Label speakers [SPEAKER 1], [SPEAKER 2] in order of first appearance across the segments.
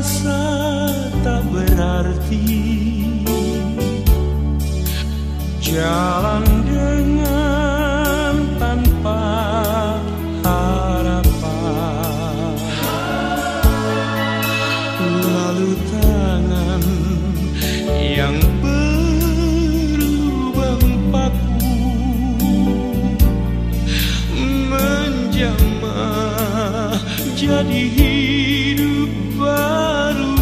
[SPEAKER 1] merasa tak berarti, jalan dengan tanpa harapan, lalu tangan yang berlubang paku menjamah jadi hidup baru,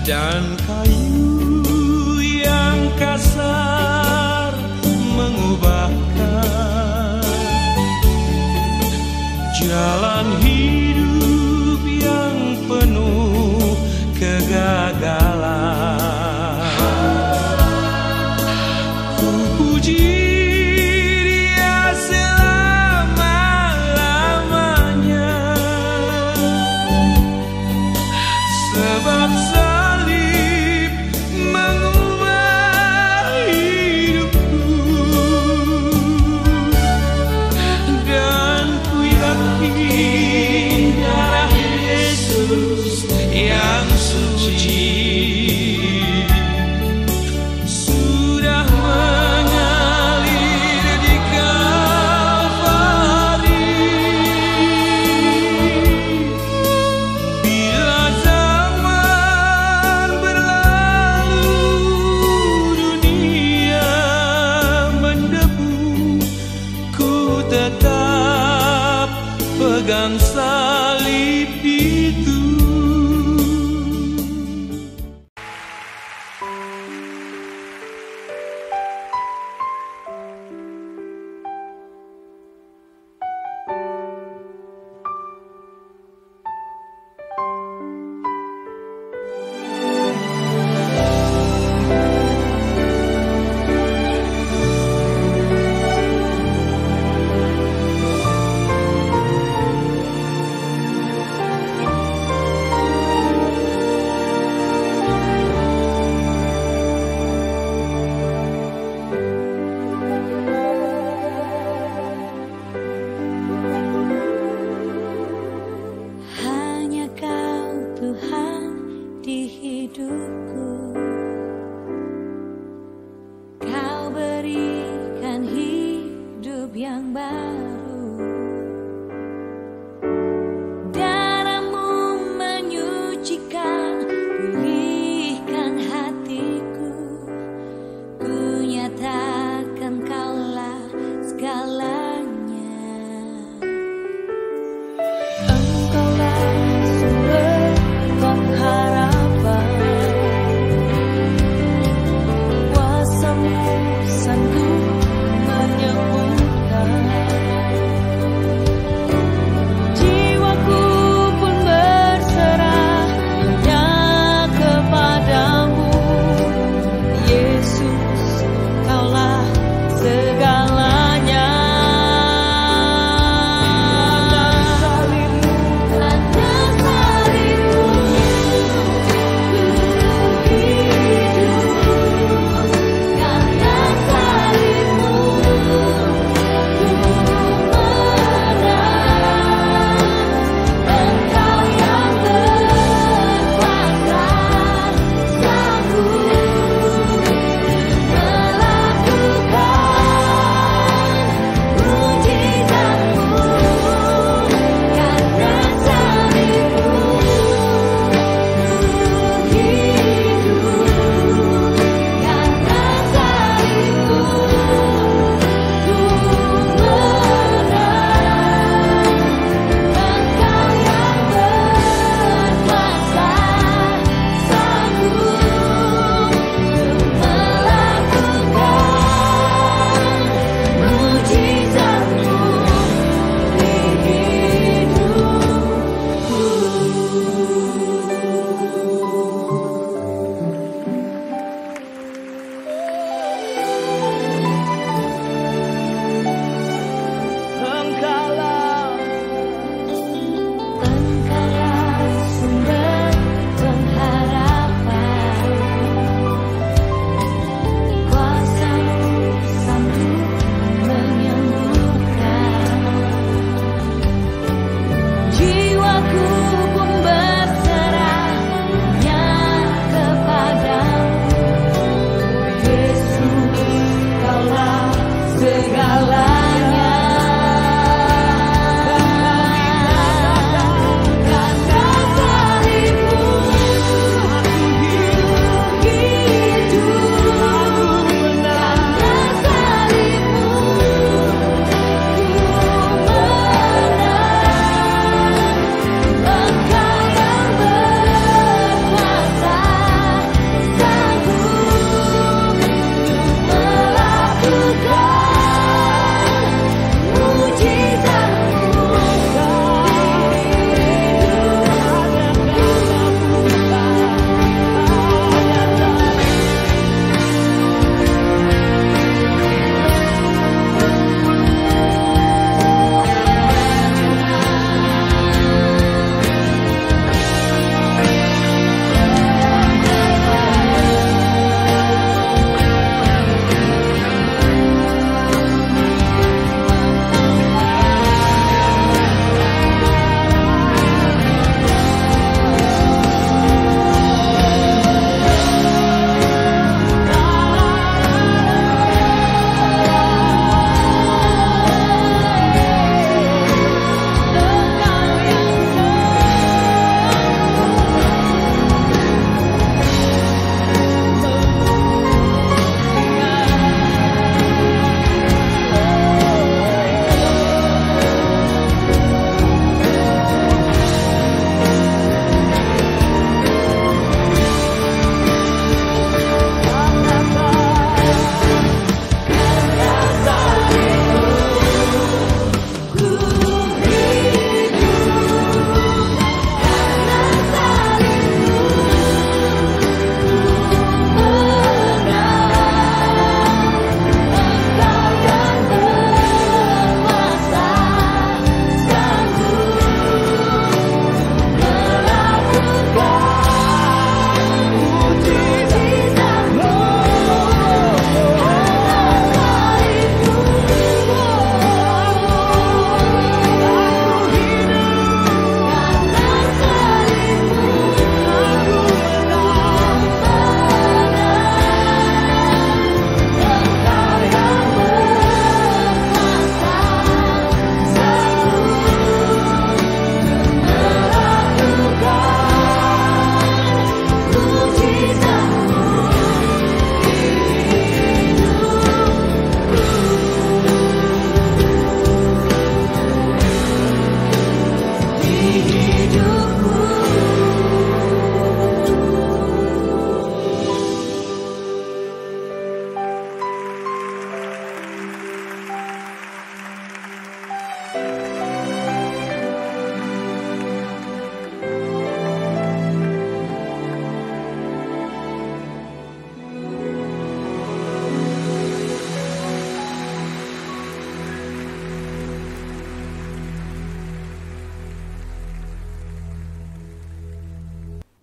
[SPEAKER 1] dan kayu yang kasar mengubahkan jalan hidup yang penuh kegagalan. Ku puji Dia selama-lamanya, sebab salib mengubah hidupku, dan ku yakin darah Yesus yang suci sudah mengalir di Kalvari. Bila zaman berlalu, dunia mendebu, ku tetap pegang salib itu.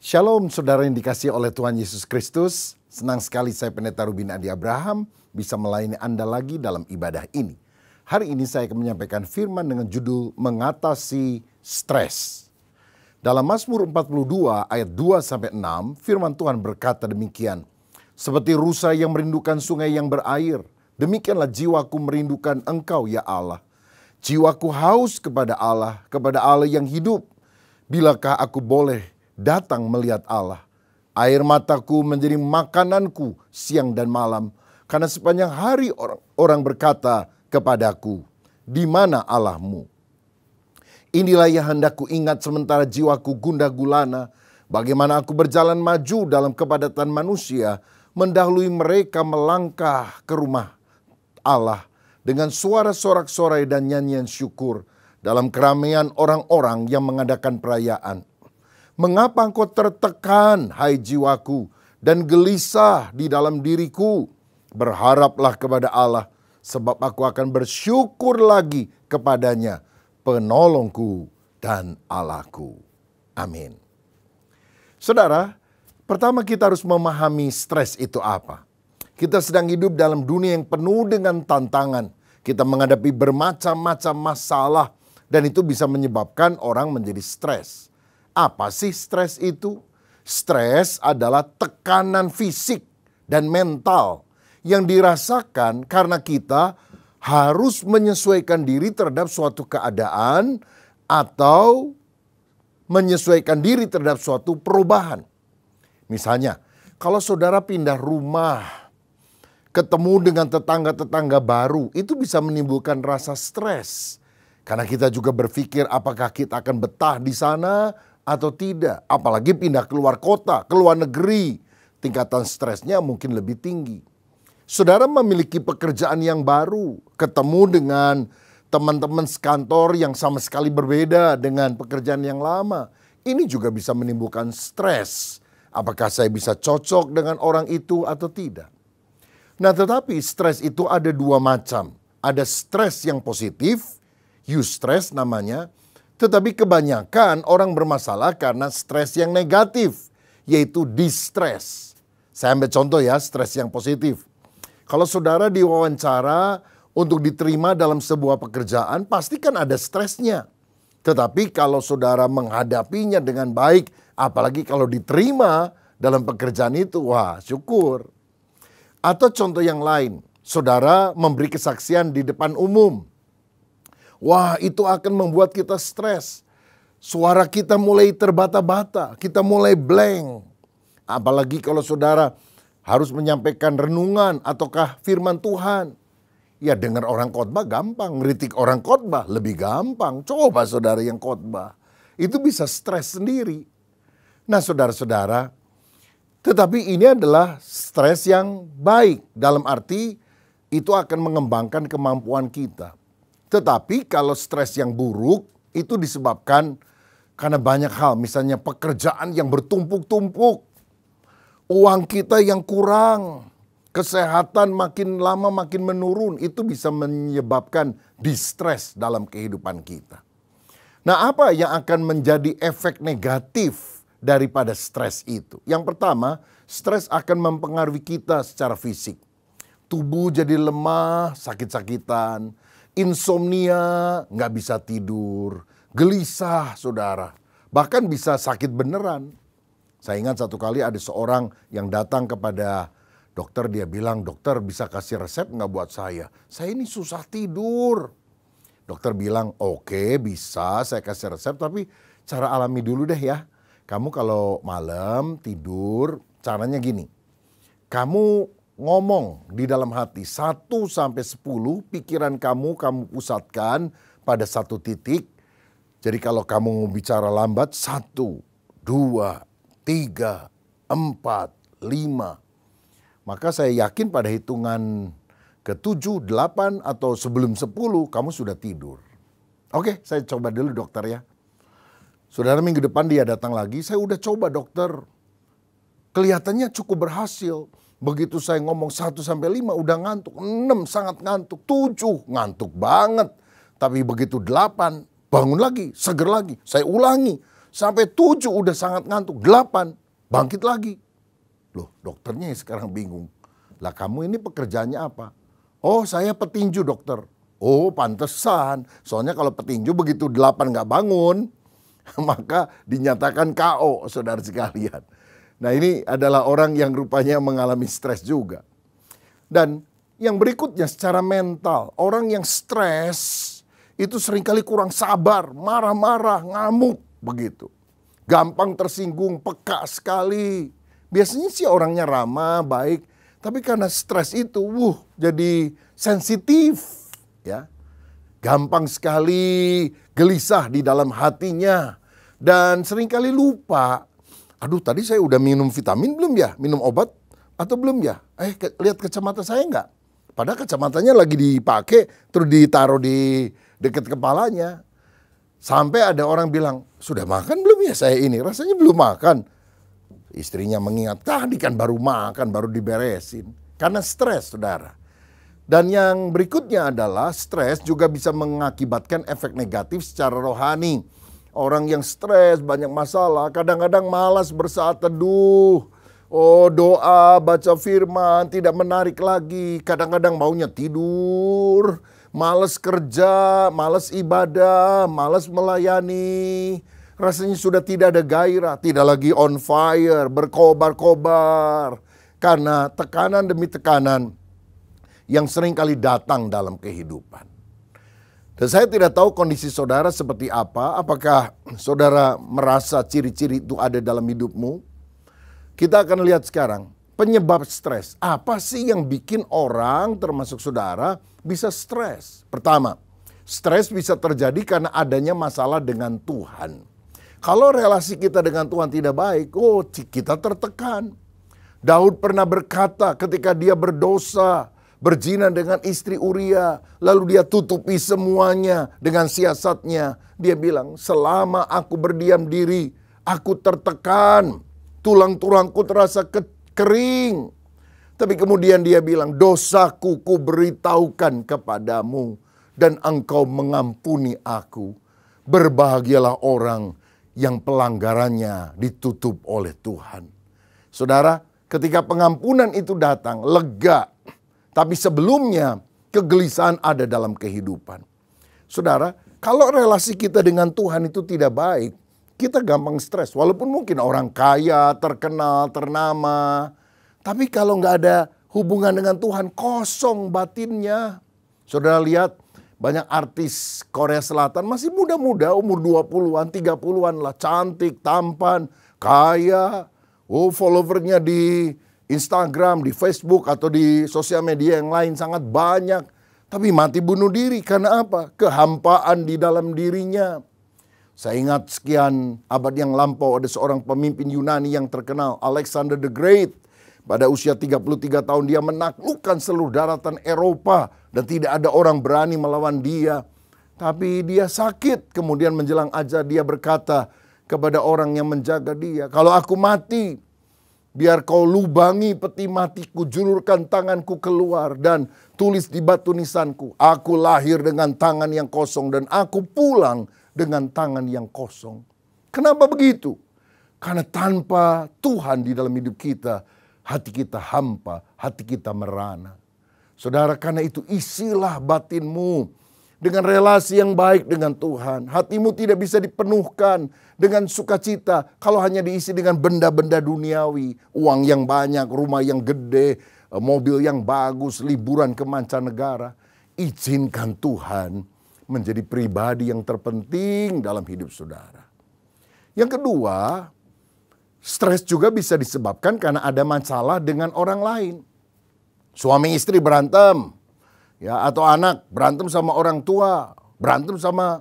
[SPEAKER 2] Shalom saudara yang dikasihi oleh Tuhan Yesus Kristus. Senang sekali saya Pendeta Rubin Adi Abraham bisa melayani Anda lagi dalam ibadah ini. Hari ini saya akan menyampaikan firman dengan judul Mengatasi Stres. Dalam Mazmur 42 ayat 2-6 firman Tuhan berkata demikian. Seperti rusa yang merindukan sungai yang berair, demikianlah jiwaku merindukan Engkau ya Allah. Jiwaku haus kepada Allah yang hidup. Bilakah aku boleh datang melihat Allah? Air mataku menjadi makananku siang dan malam, karena sepanjang hari orang berkata kepadaku, di mana Allahmu? Inilah yang hendak ku ingat sementara jiwaku gundah gulana, bagaimana aku berjalan maju dalam kepadatan manusia, mendahului mereka melangkah ke rumah Allah dengan suara sorak-sorai dan nyanyian syukur dalam keramaian orang-orang yang mengadakan perayaan. Mengapa engkau tertekan, hai jiwaku, dan gelisah di dalam diriku? Berharaplah kepada Allah, sebab aku akan bersyukur lagi kepadanya, penolongku dan Allahku. Amin. Saudara, pertama kita harus memahami stres itu apa. Kita sedang hidup dalam dunia yang penuh dengan tantangan. Kita menghadapi bermacam-macam masalah, dan itu bisa menyebabkan orang menjadi stres. Apa sih stres itu? Stres adalah tekanan fisik dan mental yang dirasakan karena kita harus menyesuaikan diri terhadap suatu keadaan atau menyesuaikan diri terhadap suatu perubahan. Misalnya, kalau saudara pindah rumah, ketemu dengan tetangga-tetangga baru, itu bisa menimbulkan rasa stres. Karena kita juga berpikir apakah kita akan betah di sana atau tidak. Apalagi pindah keluar kota, keluar negeri. Tingkatan stresnya mungkin lebih tinggi. Saudara memiliki pekerjaan yang baru. Ketemu dengan teman-teman sekantor yang sama sekali berbeda dengan pekerjaan yang lama. Ini juga bisa menimbulkan stres. Apakah saya bisa cocok dengan orang itu atau tidak? Nah, tetapi stres itu ada dua macam. Ada stres yang positif, eustress namanya. Tetapi kebanyakan orang bermasalah karena stres yang negatif, yaitu distress. Saya ambil contoh ya, stres yang positif. Kalau saudara diwawancara untuk diterima dalam sebuah pekerjaan, pasti kan ada stresnya. Tetapi kalau saudara menghadapinya dengan baik, apalagi kalau diterima dalam pekerjaan itu, wah syukur. Atau contoh yang lain, saudara memberi kesaksian di depan umum. Wah, itu akan membuat kita stres. Suara kita mulai terbata-bata, kita mulai blank. Apalagi kalau saudara harus menyampaikan renungan ataukah firman Tuhan. Ya, dengar orang khotbah gampang, ngeritik orang khotbah lebih gampang. Coba saudara yang khotbah, itu bisa stres sendiri. Nah, saudara-saudara, tetapi ini adalah stres yang baik. Dalam arti itu akan mengembangkan kemampuan kita. Tetapi kalau stres yang buruk itu disebabkan karena banyak hal. Misalnya pekerjaan yang bertumpuk-tumpuk. Uang kita yang kurang. Kesehatan makin lama makin menurun. Itu bisa menyebabkan distres dalam kehidupan kita. Nah, apa yang akan menjadi efek negatif daripada stres itu? Yang pertama, stres akan mempengaruhi kita secara fisik. Tubuh jadi lemah, sakit-sakitan. Insomnia, nggak bisa tidur, gelisah saudara. Bahkan bisa sakit beneran. Saya ingat satu kali ada seorang yang datang kepada dokter, dia bilang, dokter bisa kasih resep nggak buat saya? Saya ini susah tidur. Dokter bilang, oke bisa saya kasih resep, tapi cara alami dulu deh ya. Kamu kalau malam tidur, caranya gini. Kamu ngomong di dalam hati 1-10 pikiran kamu pusatkan pada satu titik. Jadi kalau kamu mau bicara lambat, 1, 2, 3, 4, 5. Maka saya yakin pada hitungan ke-7, 8, atau sebelum 10 kamu sudah tidur. Oke, saya coba dulu dokter ya. Saudara, minggu depan dia datang lagi, saya udah coba dokter. Kelihatannya cukup berhasil. Begitu saya ngomong 1-5 udah ngantuk, 6 sangat ngantuk, 7 ngantuk banget. Tapi begitu 8 bangun lagi, seger lagi. Saya ulangi, sampai 7 udah sangat ngantuk, 8 bangkit lagi. Loh, dokternya sekarang bingung. Lah kamu ini pekerjaannya apa? Oh, saya petinju dokter. Oh, pantesan. Soalnya kalau petinju begitu 8 nggak bangun, maka dinyatakan KO, saudara sekalian. Nah, ini adalah orang yang rupanya mengalami stres juga. Dan yang berikutnya secara mental, orang yang stres itu seringkali kurang sabar, marah-marah, ngamuk begitu. Gampang tersinggung, peka sekali. Biasanya sih orangnya ramah, baik, tapi karena stres itu, jadi sensitif, ya. Gampang sekali gelisah di dalam hatinya dan seringkali lupa. Aduh, tadi saya udah minum vitamin belum ya? Minum obat atau belum ya? Lihat kacamata saya enggak? Padahal kacamatanya lagi dipakai terus ditaruh di dekat kepalanya. Sampai ada orang bilang, sudah makan belum ya saya ini? Rasanya belum makan. Istrinya mengingat, tadi kan baru makan, baru diberesin. Karena stres, saudara. Dan yang berikutnya adalah stres juga bisa mengakibatkan efek negatif secara rohani. Orang yang stres, banyak masalah, kadang-kadang malas bersaat teduh. Oh, doa, baca firman, tidak menarik lagi. Kadang-kadang maunya tidur, malas kerja, malas ibadah, malas melayani. Rasanya sudah tidak ada gairah, tidak lagi on fire, berkobar-kobar. Karena tekanan demi tekanan yang sering kali datang dalam kehidupan. Dan saya tidak tahu kondisi saudara seperti apa. Apakah saudara merasa ciri-ciri itu ada dalam hidupmu? Kita akan lihat sekarang penyebab stres. Apa sih yang bikin orang termasuk saudara bisa stres? Pertama, stres bisa terjadi karena adanya masalah dengan Tuhan. Kalau relasi kita dengan Tuhan tidak baik, kita tertekan. Daud pernah berkata ketika dia berdosa, berzina dengan istri Uria, lalu dia tutupi semuanya dengan siasatnya. Dia bilang, selama aku berdiam diri, aku tertekan, tulang-tulangku terasa kering. Tapi kemudian dia bilang, dosaku ku beritahukan kepadamu, dan engkau mengampuni aku. Berbahagialah orang yang pelanggarannya ditutup oleh Tuhan. Saudara, ketika pengampunan itu datang, lega. Tapi sebelumnya kegelisahan ada dalam kehidupan. Saudara, kalau relasi kita dengan Tuhan itu tidak baik, kita gampang stres. Walaupun mungkin orang kaya, terkenal, ternama. Tapi kalau nggak ada hubungan dengan Tuhan, kosong batinnya. Saudara lihat banyak artis Korea Selatan masih muda-muda, umur 20-an, 30-an lah. Cantik, tampan, kaya. Followernya di Instagram, di Facebook, atau di sosial media yang lain sangat banyak. Tapi mati bunuh diri karena apa? Kehampaan di dalam dirinya. Saya ingat sekian abad yang lampau ada seorang pemimpin Yunani yang terkenal, Alexander the Great. Pada usia 33 tahun dia menaklukkan seluruh daratan Eropa dan tidak ada orang berani melawan dia. Tapi dia sakit, kemudian menjelang ajal dia berkata kepada orang yang menjaga dia, kalau aku mati, biar kau lubangi peti matiku, julurkan tanganku keluar dan tulis di batu nisanku. Aku lahir dengan tangan yang kosong dan aku pulang dengan tangan yang kosong. Kenapa begitu? Karena tanpa Tuhan di dalam hidup kita, hati kita hampa, hati kita merana. Saudara, karena itu isilah batinmu dengan relasi yang baik dengan Tuhan. Hatimu tidak bisa dipenuhkan dengan sukacita kalau hanya diisi dengan benda-benda duniawi. Uang yang banyak, rumah yang gede, mobil yang bagus, liburan ke mancanegara. Izinkan Tuhan menjadi pribadi yang terpenting dalam hidup saudara. Yang kedua, stres juga bisa disebabkan karena ada masalah dengan orang lain. Suami istri berantem. Ya, atau anak berantem sama orang tua, berantem sama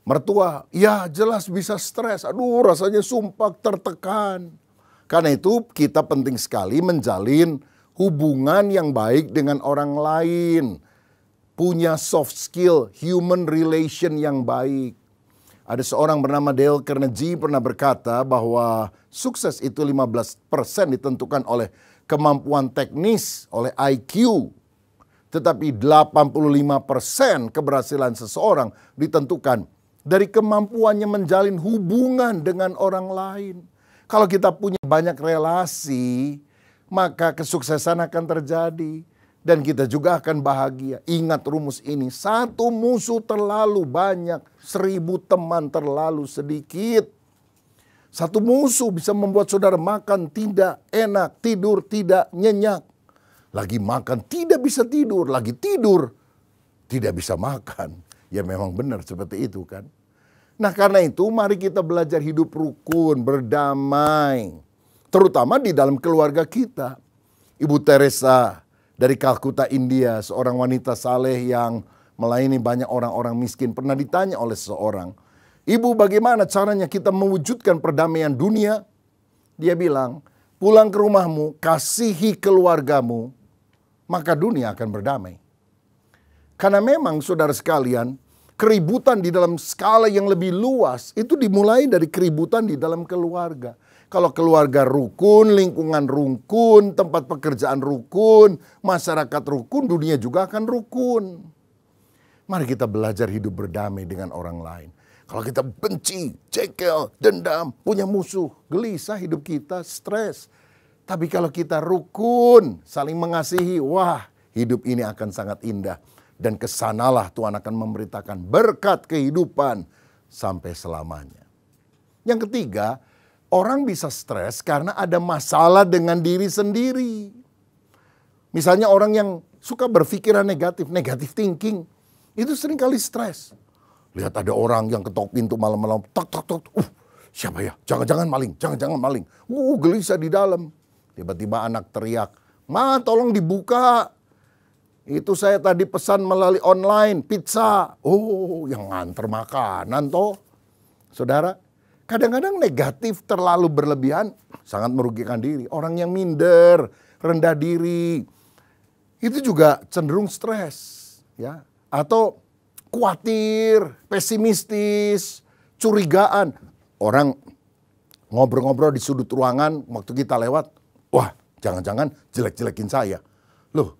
[SPEAKER 2] Mertua, ya jelas bisa stres. Aduh, rasanya sumpah, tertekan. Karena itu kita penting sekali menjalin hubungan yang baik dengan orang lain. Punya soft skill, human relation yang baik. Ada seorang bernama Dale Carnegie pernah berkata bahwa sukses itu 15% ditentukan oleh kemampuan teknis, oleh IQ. Tetapi 85% keberhasilan seseorang ditentukan dari kemampuannya menjalin hubungan dengan orang lain. Kalau kita punya banyak relasi, maka kesuksesan akan terjadi. Dan kita juga akan bahagia. Ingat rumus ini, 1 musuh terlalu banyak, 1000 teman terlalu sedikit. 1 musuh bisa membuat saudara makan tidak enak, tidur tidak nyenyak. Lagi makan tidak bisa tidur, lagi tidur tidak bisa makan. Ya memang benar seperti itu kan. Nah karena itu mari kita belajar hidup rukun, berdamai. Terutama di dalam keluarga kita. Ibu Teresa dari Kalkuta, India, seorang wanita saleh yang melayani banyak orang-orang miskin, pernah ditanya oleh seseorang, "Ibu, bagaimana caranya kita mewujudkan perdamaian dunia?" Dia bilang, "Pulang ke rumahmu, kasihi keluargamu, maka dunia akan berdamai." Karena memang saudara sekalian, keributan di dalam skala yang lebih luas itu dimulai dari keributan di dalam keluarga. Kalau keluarga rukun, lingkungan rukun, tempat pekerjaan rukun, masyarakat rukun, dunia juga akan rukun. Mari kita belajar hidup berdamai dengan orang lain. Kalau kita benci, jengkel, dendam, punya musuh, gelisah hidup kita, stres. Tapi kalau kita rukun, saling mengasihi, wah hidup ini akan sangat indah. Dan kesanalah Tuhan akan memberitakan berkat kehidupan sampai selamanya. Yang ketiga, orang bisa stres karena ada masalah dengan diri sendiri. Misalnya orang yang suka berpikiran negatif, negative thinking, itu seringkali stres. Lihat ada orang yang ketok pintu malam-malam, tok tok tok, siapa ya? Jangan-jangan maling, jangan-jangan maling. Gelisah di dalam. Tiba-tiba anak teriak, "Ma, tolong dibuka. Itu saya tadi pesan melalui online, pizza." Oh, yang nganter makanan toh. Saudara, kadang-kadang negatif terlalu berlebihan sangat merugikan diri. Orang yang minder, rendah diri, itu juga cenderung stres, ya. Atau khawatir, pesimistis, curigaan. Orang ngobrol-ngobrol di sudut ruangan waktu kita lewat, wah jangan-jangan jelek-jelekin saya. Loh,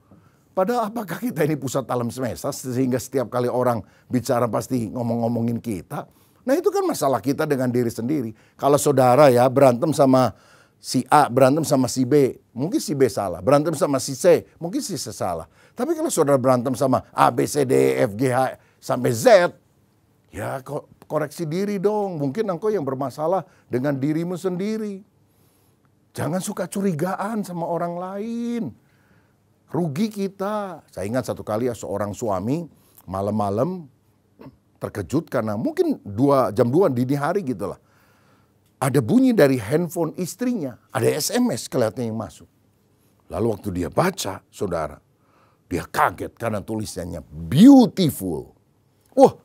[SPEAKER 2] padahal apakah kita ini pusat alam semesta sehingga setiap kali orang bicara pasti ngomong-ngomongin kita? Nah itu kan masalah kita dengan diri sendiri. Kalau saudara ya berantem sama si A, berantem sama si B, mungkin si B salah. Berantem sama si C, mungkin si C salah. Tapi kalau saudara berantem sama A, B, C, D, E, F, G, H, sampai Z, ya koreksi diri dong. Mungkin engkau yang bermasalah dengan dirimu sendiri. Jangan suka curigaan sama orang lain. Rugi kita. Saya ingat satu kali ya seorang suami malam-malam terkejut karena mungkin jam 2 dini hari gitu lah. Ada bunyi dari handphone istrinya. Ada SMS kelihatannya yang masuk. Lalu waktu dia baca, saudara, dia kaget karena tulisannya beautiful. Wah,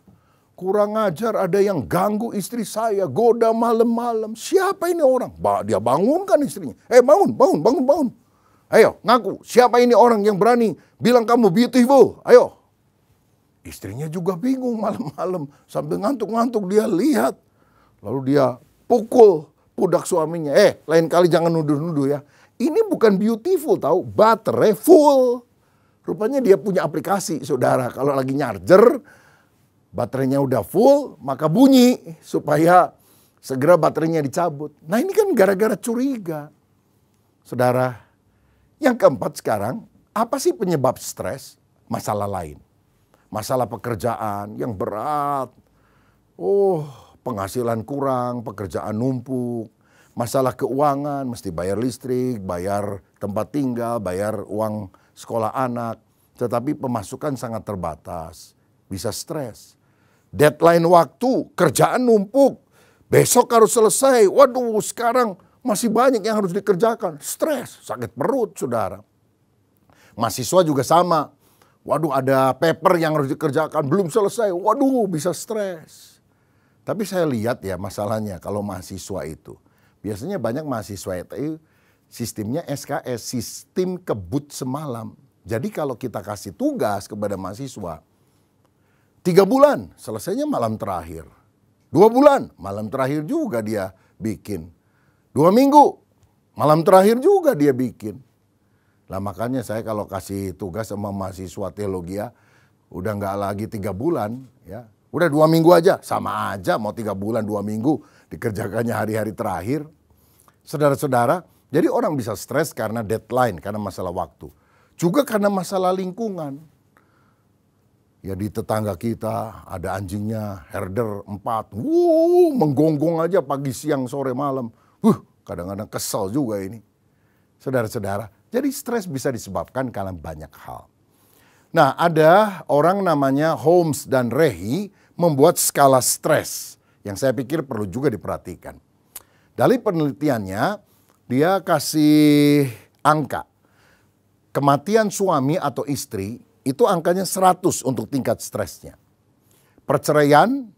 [SPEAKER 2] kurang ajar, ada yang ganggu istri saya, goda malam-malam. Siapa ini orang? Dia bangunkan istrinya. Bangun. Ayo, ngaku. Siapa ini orang yang berani bilang kamu beautiful? Ayo. Istrinya juga bingung malam-malam. Sambil ngantuk-ngantuk dia lihat. Lalu dia pukul pundak suaminya. Lain kali jangan nuduh-nuduh ya. Ini bukan beautiful tahu, baterai full. Rupanya dia punya aplikasi saudara. Kalau lagi nyarger, baterainya udah full, maka bunyi supaya segera baterainya dicabut. Nah ini kan gara-gara curiga. Saudara, yang keempat sekarang, apa sih penyebab stres? Masalah lain. Masalah pekerjaan yang berat. Penghasilan kurang, pekerjaan numpuk. Masalah keuangan, mesti bayar listrik, bayar tempat tinggal, bayar uang sekolah anak. Tetapi pemasukan sangat terbatas. Bisa stres. Deadline waktu, kerjaan numpuk. Besok harus selesai. Waduh, sekarang masih banyak yang harus dikerjakan. Stres, sakit perut, saudara. Mahasiswa juga sama. Waduh, ada paper yang harus dikerjakan, belum selesai. Waduh, bisa stres. Tapi saya lihat ya masalahnya kalau mahasiswa itu. Biasanya banyak mahasiswa itu sistemnya SKS, sistem kebut semalam. Jadi kalau kita kasih tugas kepada mahasiswa, 3 bulan selesainya malam terakhir. 2 bulan malam terakhir juga dia bikin. 2 minggu malam terakhir juga dia bikin. Lah makanya saya kalau kasih tugas sama mahasiswa teologi ya, udah nggak lagi 3 bulan ya. Udah 2 minggu aja, sama aja mau 3 bulan 2 minggu dikerjakannya hari-hari terakhir. Saudara-saudara, jadi orang bisa stres karena deadline, karena masalah waktu. Juga karena masalah lingkungan. Ya di tetangga kita ada anjingnya, herder 4. Menggonggong aja pagi, siang, sore, malam. Kadang-kadang kesel juga ini. Saudara-saudara, jadi stres bisa disebabkan karena banyak hal. Nah, ada orang namanya Holmes dan Rehi membuat skala stres yang saya pikir perlu juga diperhatikan. Dari penelitiannya, dia kasih angka. Kematian suami atau istri itu angkanya 100 untuk tingkat stresnya. Perceraian,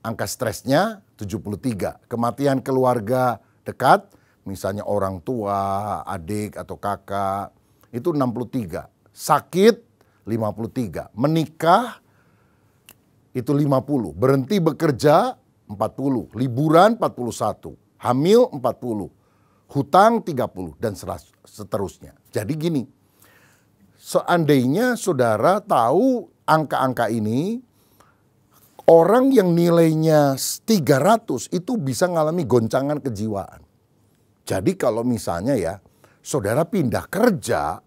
[SPEAKER 2] angka stresnya 73. Kematian keluarga dekat, misalnya orang tua, adik atau kakak, itu 63. Sakit, 53. Menikah itu 50. Berhenti bekerja 40. Liburan 41. Hamil 40. Hutang 30 dan seterusnya. Jadi gini, seandainya saudara tahu angka-angka ini, orang yang nilainya 300 itu bisa mengalami goncangan kejiwaan. Jadi kalau misalnya ya, saudara pindah kerja,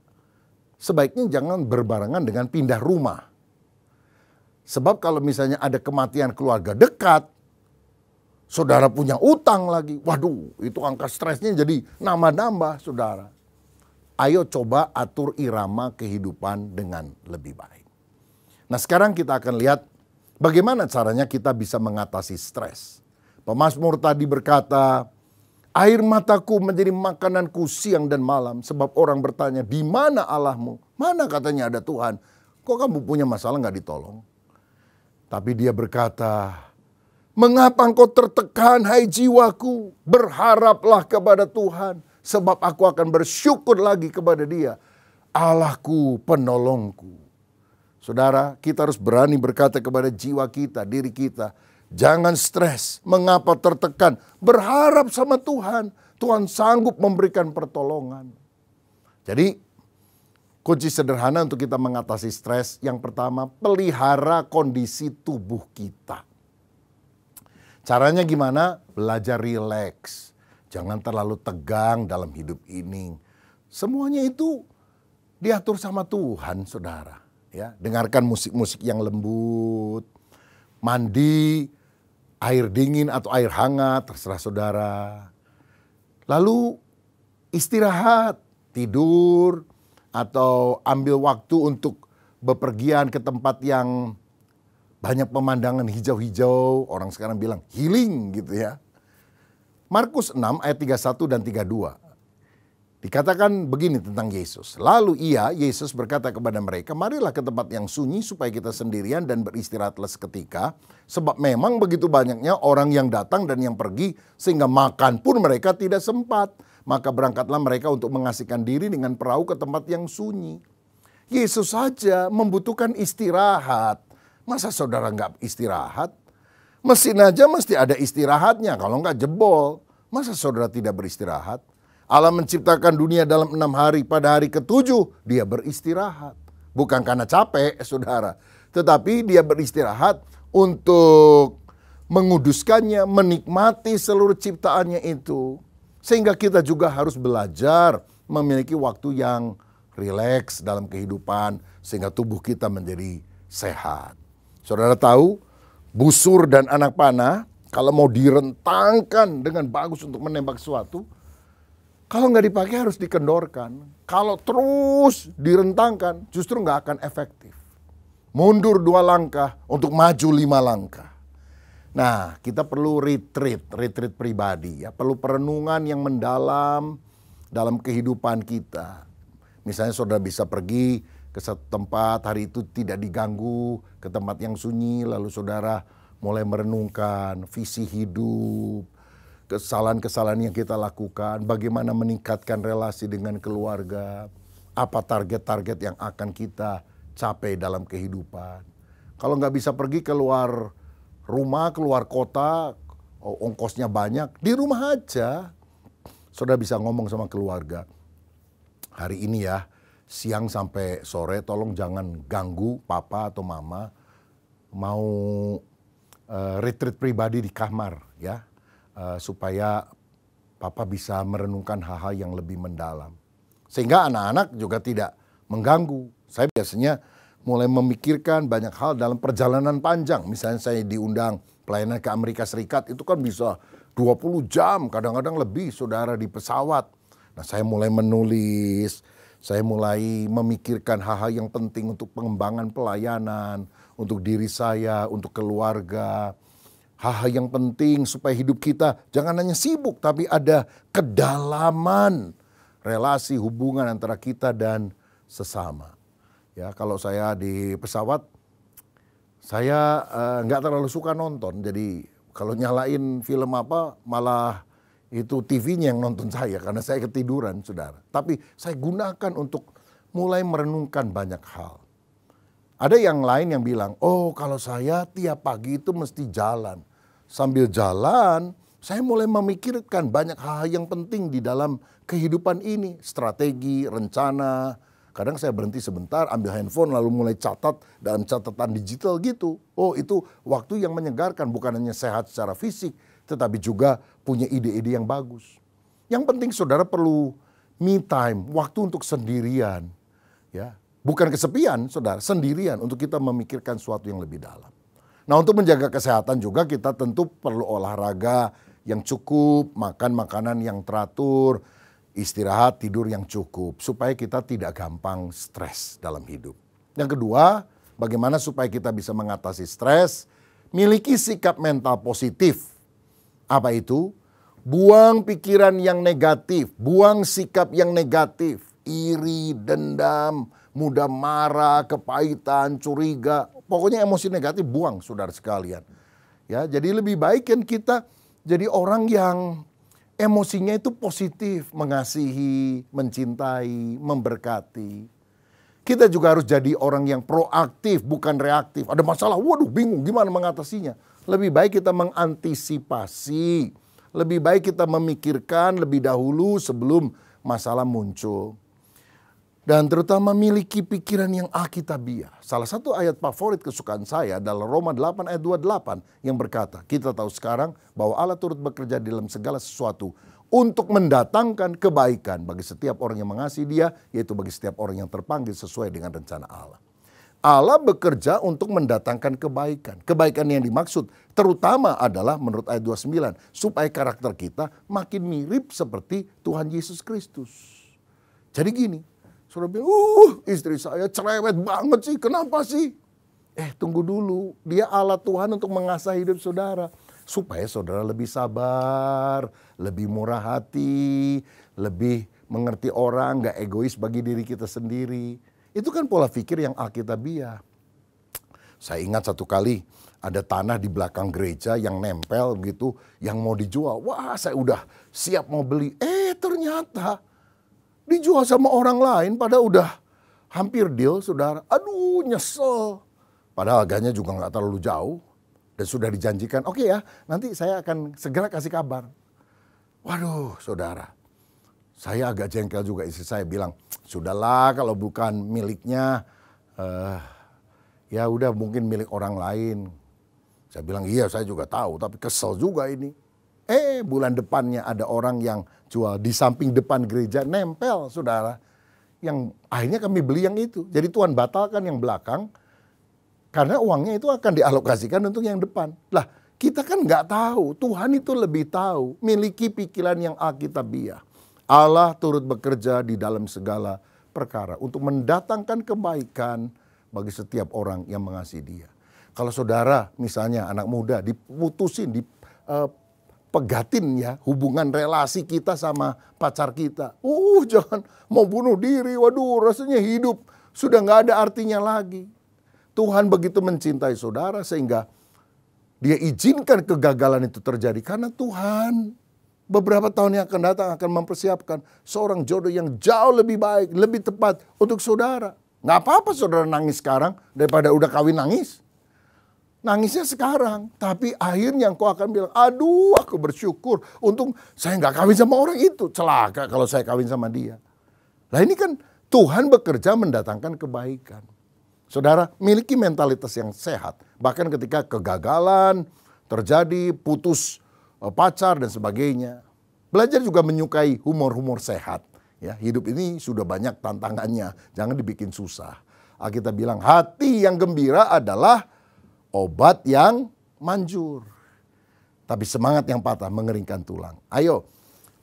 [SPEAKER 2] sebaiknya jangan berbarengan dengan pindah rumah. Sebab kalau misalnya ada kematian keluarga dekat, saudara punya utang lagi. Waduh, itu angka stresnya jadi nambah-nambah, saudara. Ayo coba atur irama kehidupan dengan lebih baik. Nah, sekarang kita akan lihat bagaimana caranya kita bisa mengatasi stres. Pemazmur tadi berkata, air mataku menjadi makananku siang dan malam. Sebab orang bertanya, di mana Allahmu? Mana katanya ada Tuhan? Kok kamu punya masalah gak ditolong? Tapi dia berkata, mengapa engkau tertekan hai jiwaku? Berharaplah kepada Tuhan. Sebab aku akan bersyukur lagi kepada Dia. Allahku penolongku. Saudara, kita harus berani berkata kepada jiwa kita, diri kita. Jangan stres. Mengapa tertekan? Berharap sama Tuhan. Tuhan sanggup memberikan pertolongan. Jadi, kunci sederhana untuk kita mengatasi stres. Yang pertama, pelihara kondisi tubuh kita. Caranya gimana? Belajar rileks. Jangan terlalu tegang dalam hidup ini. Semuanya itu diatur sama Tuhan, saudara. Ya, dengarkan musik-musik yang lembut. Mandi, air dingin atau air hangat, terserah saudara. Lalu istirahat, tidur, atau ambil waktu untuk bepergian ke tempat yang banyak pemandangan hijau-hijau. Orang sekarang bilang healing gitu ya. Markus 6 ayat 31 dan 32. Dikatakan begini tentang Yesus. Lalu Yesus berkata kepada mereka, marilah ke tempat yang sunyi supaya kita sendirian dan beristirahatlah seketika. Sebab memang begitu banyaknya orang yang datang dan yang pergi sehingga makan pun mereka tidak sempat. Maka berangkatlah mereka untuk mengasihkan diri dengan perahu ke tempat yang sunyi. Yesus saja membutuhkan istirahat. Masa saudara nggak istirahat? Mesin aja mesti ada istirahatnya, kalau nggak jebol. Masa saudara tidak beristirahat? Allah menciptakan dunia dalam 6 hari, pada hari ke-7 dia beristirahat. Bukan karena capek, saudara. Tetapi dia beristirahat untuk menguduskannya, menikmati seluruh ciptaannya itu. Sehingga kita juga harus belajar memiliki waktu yang rileks dalam kehidupan, sehingga tubuh kita menjadi sehat. Saudara tahu, busur dan anak panah, kalau mau direntangkan dengan bagus untuk menembak sesuatu, kalau nggak dipakai harus dikendorkan. Kalau terus direntangkan, justru nggak akan efektif. Mundur 2 langkah untuk maju 5 langkah. Nah, kita perlu retreat pribadi ya, perlu perenungan yang mendalam dalam kehidupan kita. Misalnya saudara bisa pergi ke satu tempat, hari itu tidak diganggu, ke tempat yang sunyi, lalu saudara mulai merenungkan visi hidup, kesalahan-kesalahan yang kita lakukan, bagaimana meningkatkan relasi dengan keluarga, apa target-target yang akan kita capai dalam kehidupan. Kalau nggak bisa pergi keluar rumah, keluar kota, ongkosnya banyak, di rumah aja. Saudara bisa ngomong sama keluarga, hari ini ya, siang sampai sore tolong jangan ganggu papa atau mama, mau retreat pribadi di kamar ya, supaya papa bisa merenungkan hal-hal yang lebih mendalam. Sehingga anak-anak juga tidak mengganggu. Saya biasanya mulai memikirkan banyak hal dalam perjalanan panjang. Misalnya saya diundang pelayanan ke Amerika Serikat, itu kan bisa 20 jam, kadang-kadang lebih saudara di pesawat. Nah, saya mulai menulis, saya mulai memikirkan hal-hal yang penting untuk pengembangan pelayanan, untuk diri saya, untuk keluarga. Hal-hal yang penting supaya hidup kita jangan hanya sibuk, tapi ada kedalaman relasi hubungan antara kita dan sesama. Ya, kalau saya di pesawat, saya nggak terlalu suka nonton. Jadi kalau nyalain film apa, malah itu TV-nya yang nonton saya karena saya ketiduran, saudara. Tapi saya gunakan untuk mulai merenungkan banyak hal. Ada yang lain yang bilang, oh kalau saya tiap pagi itu mesti jalan. Sambil jalan, saya mulai memikirkan banyak hal yang penting di dalam kehidupan ini. Strategi, rencana. Kadang saya berhenti sebentar, ambil handphone lalu mulai catat dalam catatan digital gitu. Oh itu waktu yang menyegarkan, bukan hanya sehat secara fisik, tetapi juga punya ide-ide yang bagus. Yang penting saudara perlu me time, waktu untuk sendirian. Ya, bukan kesepian saudara, sendirian untuk kita memikirkan sesuatu yang lebih dalam. Nah, untuk menjaga kesehatan juga kita tentu perlu olahraga yang cukup, makan makanan yang teratur, istirahat, tidur yang cukup, supaya kita tidak gampang stres dalam hidup. Yang kedua, bagaimana supaya kita bisa mengatasi stres? Miliki sikap mental positif. Apa itu? Buang pikiran yang negatif, buang sikap yang negatif, iri, dendam, mudah marah, kepahitan, curiga. Pokoknya emosi negatif buang, saudara sekalian. Ya, jadi lebih baik kan kita jadi orang yang emosinya itu positif, mengasihi, mencintai, memberkati. Kita juga harus jadi orang yang proaktif, bukan reaktif. Ada masalah, waduh bingung gimana mengatasinya. Lebih baik kita mengantisipasi. Lebih baik kita memikirkan lebih dahulu sebelum masalah muncul. Dan terutama miliki pikiran yang alkitabiah. Salah satu ayat favorit kesukaan saya adalah Roma 8 ayat 28 yang berkata, kita tahu sekarang bahwa Allah turut bekerja dalam segala sesuatu untuk mendatangkan kebaikan bagi setiap orang yang mengasihi Dia, yaitu bagi setiap orang yang terpanggil sesuai dengan rencana Allah. Allah bekerja untuk mendatangkan kebaikan. Kebaikan yang dimaksud terutama adalah menurut ayat 29, supaya karakter kita makin mirip seperti Tuhan Yesus Kristus. Jadi gini, saudara bilang, istri saya cerewet banget sih, kenapa sih? Tunggu dulu, dia Allah Tuhan untuk mengasah hidup saudara. Supaya saudara lebih sabar, lebih murah hati, lebih mengerti orang, gak egois bagi diri kita sendiri. Itu kan pola pikir yang alkitabiah. Saya ingat satu kali ada tanah di belakang gereja yang nempel gitu, yang mau dijual. Wah, saya udah siap mau beli. Ternyata dijual sama orang lain, padahal udah hampir deal, saudara. Aduh, nyesel. Padahal harganya juga nggak terlalu jauh. Dan sudah dijanjikan, oke ya, nanti saya akan segera kasih kabar. Waduh, saudara. Saya agak jengkel juga, istri saya bilang, sudahlah kalau bukan miliknya, ya udah mungkin milik orang lain. Saya bilang, iya saya juga tahu, tapi kesel juga ini. Bulan depannya ada orang yang jual di samping depan gereja, nempel saudara. Yang akhirnya kami beli yang itu. Jadi Tuhan batalkan yang belakang, karena uangnya itu akan dialokasikan untuk yang depan. Lah kita kan nggak tahu, Tuhan itu lebih tahu, miliki pikiran yang alkitabiah. Allah turut bekerja di dalam segala perkara untuk mendatangkan kebaikan bagi setiap orang yang mengasihi Dia. Kalau saudara misalnya anak muda diputusin, pegatin ya hubungan relasi kita sama pacar kita. Jangan mau bunuh diri, waduh rasanya hidup sudah nggak ada artinya lagi. Tuhan begitu mencintai saudara sehingga Dia izinkan kegagalan itu terjadi karena Tuhan beberapa tahun yang akan datang akan mempersiapkan seorang jodoh yang jauh lebih baik, lebih tepat untuk saudara. Nggak apa-apa saudara nangis sekarang daripada udah kawin nangis. Nangisnya sekarang, tapi akhirnya engkau akan bilang, aduh aku bersyukur untung saya nggak kawin sama orang itu. Celaka kalau saya kawin sama dia. Nah ini kan Tuhan bekerja mendatangkan kebaikan. Saudara, miliki mentalitas yang sehat. Bahkan ketika kegagalan terjadi, putus pacar dan sebagainya. Belajar juga menyukai humor-humor sehat. Ya, hidup ini sudah banyak tantangannya. Jangan dibikin susah. Alkitab bilang hati yang gembira adalah obat yang manjur. Tapi semangat yang patah mengeringkan tulang. Ayo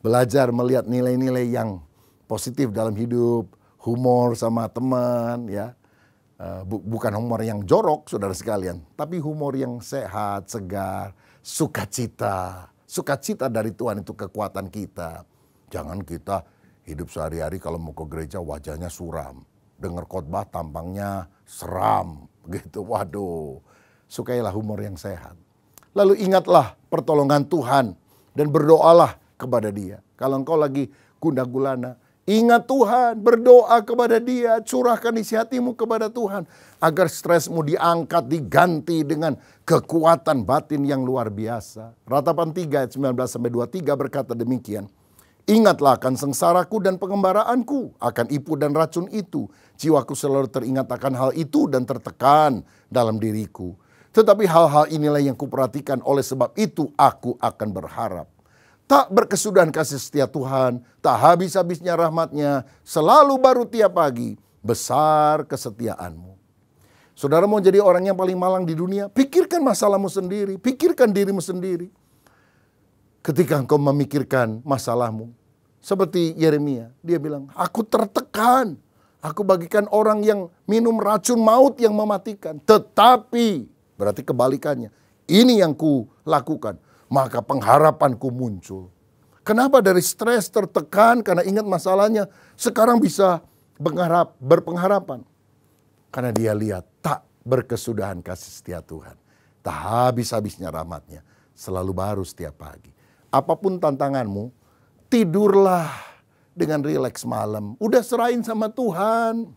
[SPEAKER 2] belajar melihat nilai-nilai yang positif dalam hidup. Humor sama teman ya. Bukan humor yang jorok saudara sekalian, tapi humor yang sehat, segar, sukacita. Sukacita dari Tuhan itu kekuatan kita. Jangan kita hidup sehari-hari kalau mau ke gereja wajahnya suram. Dengar khotbah tampangnya seram gitu. Waduh, sukailah humor yang sehat. Lalu ingatlah pertolongan Tuhan dan berdoalah kepada Dia. Kalau engkau lagi gundah gulana, ingat Tuhan, berdoa kepada Dia, curahkan isi hatimu kepada Tuhan. Agar stresmu diangkat, diganti dengan kekuatan batin yang luar biasa. Ratapan 3 ayat 19-23 berkata demikian. Ingatlah akan sengsaraku dan pengembaraanku, akan ipu dan racun itu. Jiwaku selalu teringat akan hal itu dan tertekan dalam diriku. Tetapi hal-hal inilah yang kuperhatikan, oleh sebab itu aku akan berharap. Tak berkesudahan kasih setia Tuhan, tak habis-habisnya rahmatnya, selalu baru tiap pagi, besar kesetiaanmu. Saudara mau jadi orang yang paling malang di dunia, pikirkan masalahmu sendiri, pikirkan dirimu sendiri. Ketika engkau memikirkan masalahmu, seperti Yeremia, dia bilang, aku tertekan, aku bagikan orang yang minum racun maut yang mematikan. Tetapi, berarti kebalikannya, ini yang ku lakukan. Maka pengharapanku muncul. Kenapa dari stres tertekan karena ingat masalahnya sekarang bisa berpengharapan? Karena dia lihat tak berkesudahan kasih setia Tuhan. Tak habis-habisnya rahmatnya. Selalu baru setiap pagi. Apapun tantanganmu, tidurlah dengan rileks malam. Udah serahin sama Tuhan.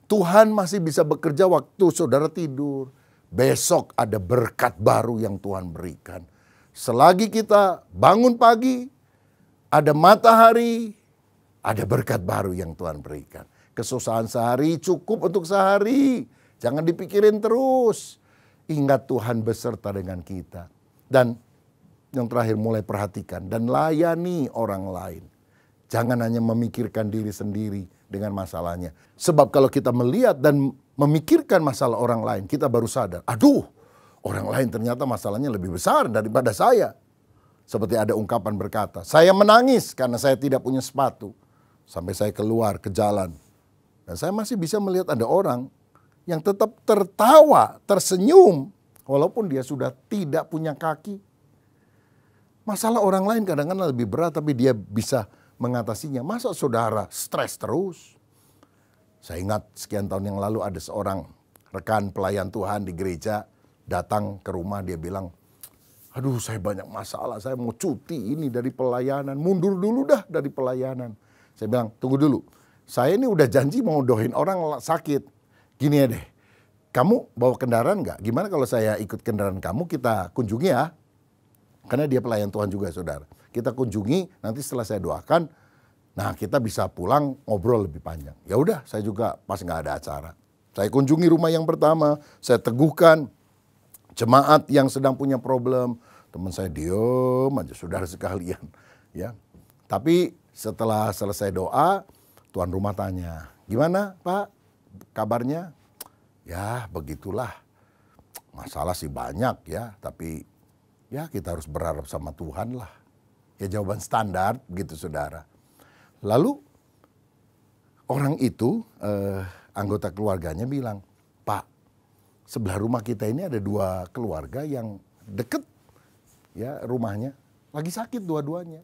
[SPEAKER 2] Tuhan masih bisa bekerja waktu saudara tidur. Besok ada berkat baru yang Tuhan berikan. Selagi kita bangun pagi, ada matahari, ada berkat baru yang Tuhan berikan. Kesusahan sehari cukup untuk sehari. Jangan dipikirin terus. Ingat Tuhan beserta dengan kita. Dan yang terakhir mulai perhatikan dan layani orang lain. Jangan hanya memikirkan diri sendiri dengan masalahnya. Sebab kalau kita melihat dan memikirkan masalah orang lain, kita baru sadar, aduh, orang lain ternyata masalahnya lebih besar daripada saya. Seperti ada ungkapan berkata, saya menangis karena saya tidak punya sepatu. Sampai saya keluar ke jalan. Dan saya masih bisa melihat ada orang yang tetap tertawa, tersenyum. Walaupun dia sudah tidak punya kaki. Masalah orang lain kadang-kadang lebih berat tapi dia bisa mengatasinya. Masa saudara stres terus? Saya ingat sekian tahun yang lalu ada seorang rekan pelayan Tuhan di gereja. Datang ke rumah dia bilang, aduh saya banyak masalah, saya mau cuti ini dari pelayanan, mundur dulu dah dari pelayanan. Saya bilang, tunggu dulu, saya ini udah janji mau doain orang sakit. Gini ya deh, kamu bawa kendaraan nggak? Gimana kalau saya ikut kendaraan kamu, kita kunjungi ya. Karena dia pelayan Tuhan juga saudara. Kita kunjungi, nanti setelah saya doakan, nah kita bisa pulang ngobrol lebih panjang. Ya udah, saya juga pas nggak ada acara. Saya kunjungi rumah yang pertama, saya teguhkan jemaat yang sedang punya problem. Teman saya diem aja saudara sekalian. Ya. Tapi setelah selesai doa, tuan rumah tanya, gimana Pak kabarnya? Ya begitulah, masalah sih banyak ya, tapi ya kita harus berharap sama Tuhan lah. Ya jawaban standar gitu saudara. Lalu orang itu, anggota keluarganya bilang, Pak, sebelah rumah kita ini ada 2 keluarga yang deket ya rumahnya. Lagi sakit dua-duanya.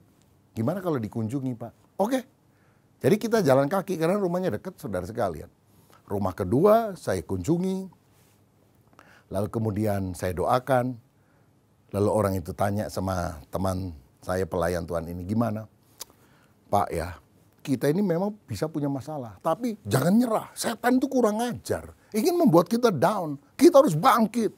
[SPEAKER 2] Gimana kalau dikunjungi Pak? Oke. Jadi kita jalan kaki karena rumahnya deket saudara sekalian. Rumah kedua saya kunjungi. Lalu kemudian saya doakan. Lalu orang itu tanya sama teman saya pelayan Tuhan ini, gimana? Pak ya, kita ini memang bisa punya masalah. Tapi jangan nyerah, setan itu kurang ajar. Ingin membuat kita down, kita harus bangkit.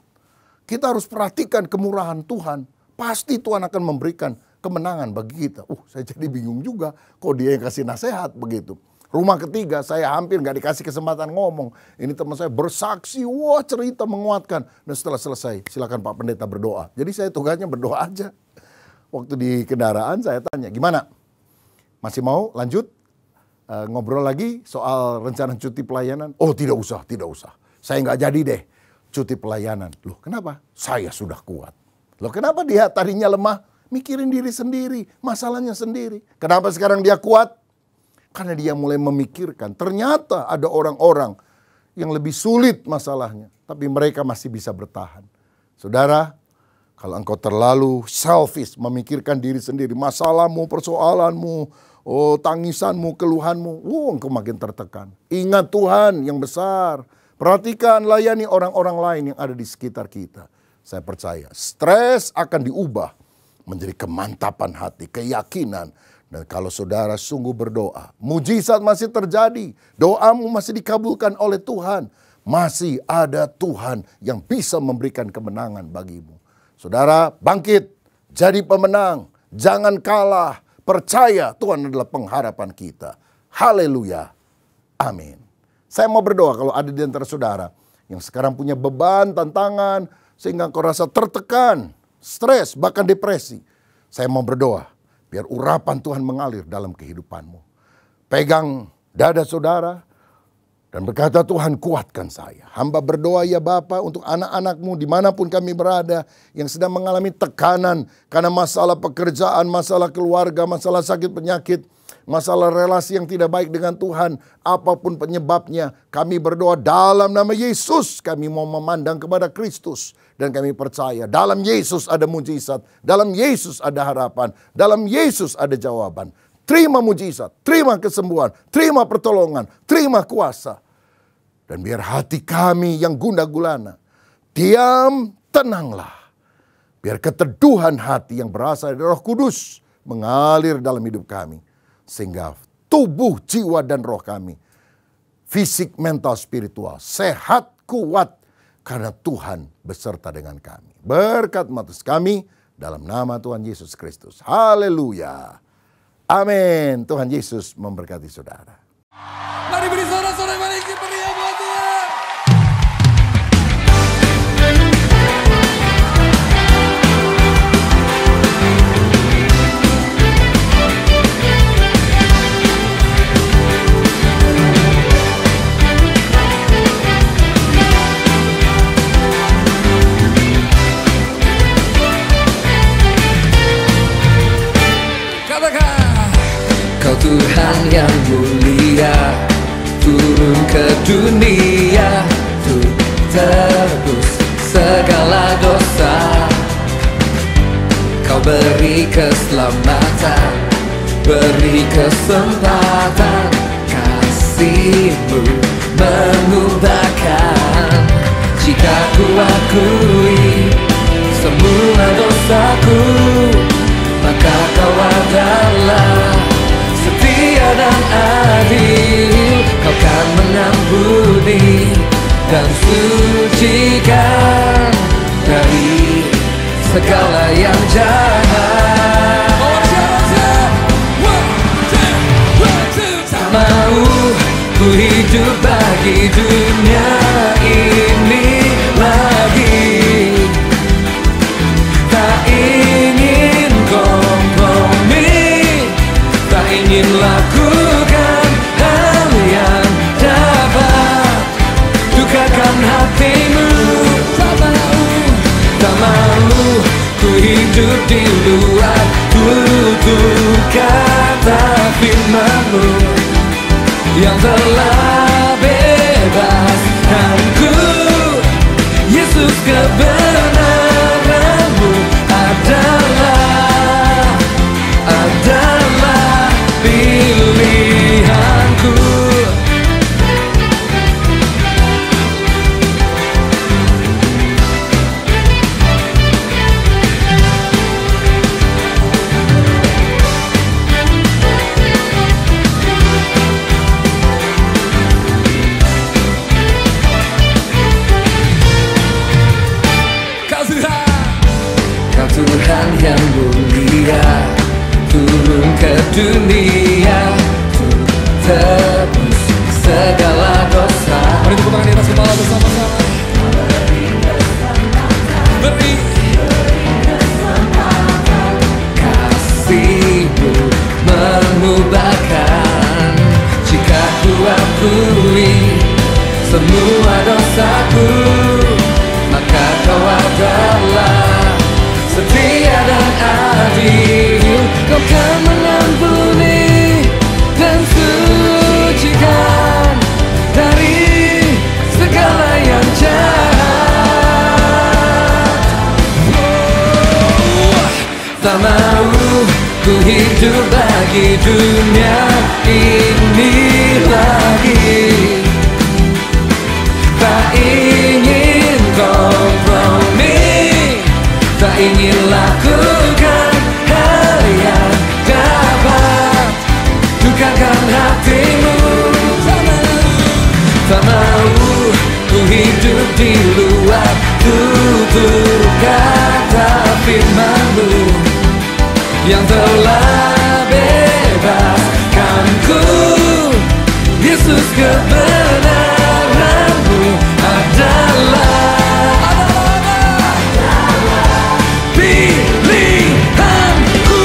[SPEAKER 2] Kita harus perhatikan kemurahan Tuhan. Pasti Tuhan akan memberikan kemenangan bagi kita. Saya jadi bingung juga, kok dia yang kasih nasihat begitu. Rumah ketiga saya hampir gak dikasih kesempatan ngomong. Ini teman saya bersaksi, wah cerita menguatkan. Dan setelah selesai, silakan Pak Pendeta berdoa. Jadi saya tugasnya berdoa aja. Waktu di kendaraan saya tanya, gimana? Masih mau lanjut? Ngobrol lagi soal rencana cuti pelayanan? Oh tidak usah. Saya gak jadi deh cuti pelayanan. Loh kenapa? Saya sudah kuat. Loh kenapa dia tadinya lemah? Mikirin diri sendiri, masalahnya sendiri. Kenapa sekarang dia kuat? Karena dia mulai memikirkan, ternyata ada orang-orang yang lebih sulit masalahnya. Tapi mereka masih bisa bertahan. Saudara, kalau engkau terlalu selfish, memikirkan diri sendiri, masalahmu, persoalanmu, tangisanmu, keluhanmu, engkau makin tertekan. Ingat Tuhan yang besar. Perhatikan, layani orang-orang lain yang ada di sekitar kita. Saya percaya, stres akan diubah menjadi kemantapan hati, keyakinan. Dan kalau saudara sungguh berdoa, mujizat masih terjadi. Doamu masih dikabulkan oleh Tuhan. Masih ada Tuhan yang bisa memberikan kemenangan bagimu. Saudara, bangkit, jadi pemenang. Jangan kalah, percaya Tuhan adalah pengharapan kita. Haleluya, amin. Saya mau berdoa kalau ada di antara saudara yang sekarang punya beban, tantangan, sehingga kau rasa tertekan, stres, bahkan depresi. Saya mau berdoa, biar urapan Tuhan mengalir dalam kehidupanmu. Pegang dada saudara dan berkata, Tuhan kuatkan saya. Hamba berdoa ya Bapa untuk anak-anakmu dimanapun kami berada yang sedang mengalami tekanan karena masalah pekerjaan, masalah keluarga, masalah sakit penyakit, masalah relasi yang tidak baik dengan Tuhan. Apapun penyebabnya, kami berdoa dalam nama Yesus. Kami mau memandang kepada Kristus. Dan kami percaya dalam Yesus ada mujizat, dalam Yesus ada harapan, dalam Yesus ada jawaban. Terima mujizat, terima kesembuhan, terima pertolongan, terima kuasa. Dan biar hati kami yang gundah gulana, diam, tenanglah. Biar keteduhan hati yang berasal dari Roh Kudus mengalir dalam hidup kami. Sehingga tubuh, jiwa, dan roh kami, fisik, mental, spiritual, sehat, kuat. Karena Tuhan beserta dengan kami. Berkat matus kami dalam nama Tuhan Yesus Kristus. Haleluya. Amin. Tuhan Yesus memberkati saudara.
[SPEAKER 1] Mari beri sorak-sorai balik meriah buat Tuhan.
[SPEAKER 3] Kau Tuhan yang mulia, turun ke dunia untuk tebus segala dosa. Kau beri keselamatan, beri kesempatan, kasih-Mu mengubahkan. Jika ku akui semua dosaku, maka Kau adalah setia dan adil. Kau kan mengampuni dan sucikan dari segala yang jahat. Tak mau ku hidup bagi dunia ini lagi. Tak ingin kompromi, tak ingin lakukan hal yang dapat dukakan hatimu. Tak mau ku hidup di luar tutur kata firman-Mu yang telah bebaskanku. Yesus, kebenaran-Mu adalah pilihanku. dunia, untuk tebus segala dosa.
[SPEAKER 1] Mari tepuk tangan di atas kepala bersama-sama. Beri
[SPEAKER 3] kasih-Mu mengubahkan. Jika ku akui semua dosaku, maka Kau adalah setia dan adil. Kau kan mengampuni dan sucikan dari segala yang jahat. Tak mau ku hidup bagi dunia ini lagi. Tak ingin kompromi, tak ingin lakukan hal yang dapat dukakan hati-Mu. Tak mau ku hidup di luar tutur kata firman-Mu yang telah bebaskanku. Yesus, kebenaran-Mu adalah pilihanku.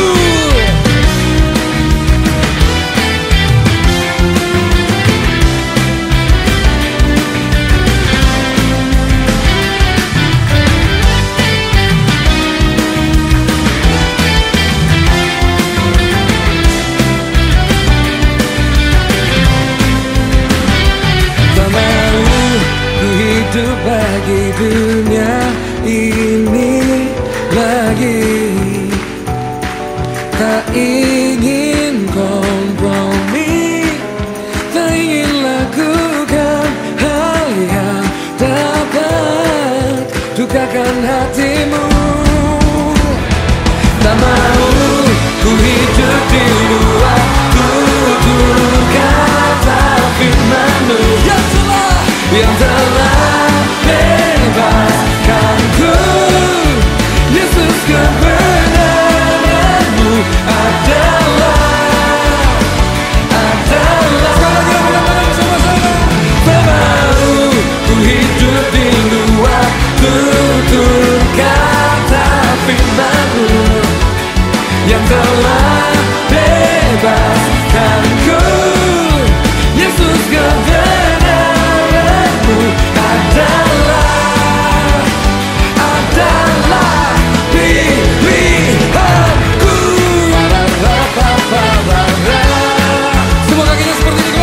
[SPEAKER 3] Hidup bagi dunia ini lagi. Tak ingin kompromi, tak ingin lakukan hal yang dapat dukakan hati-Mu. Tak mau ku hidup di luar tutur kata firman-Mu yang telah bebaskanku. Yesus, kebenaran-Mu adalah tak mau ku hidup di luar tutur kata firman-Mu yang telah bebaskanku. Yesus, kebenaran-Mu adalah pilihanku.
[SPEAKER 1] semua kakinya seperti ini,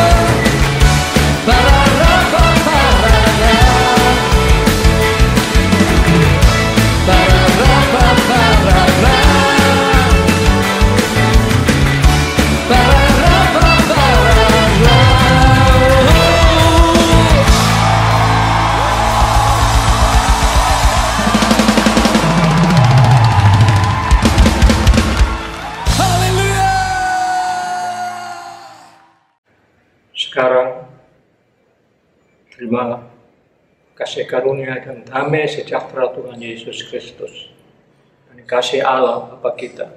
[SPEAKER 4] Sekarang terimalah kasih karunia dan damai sejahtera Tuhan Yesus Kristus dan kasih Allah Bapa kita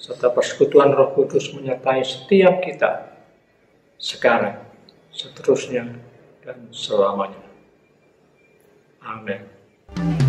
[SPEAKER 4] serta persekutuan Roh Kudus menyertai setiap kita sekarang, seterusnya, dan selamanya. Amin.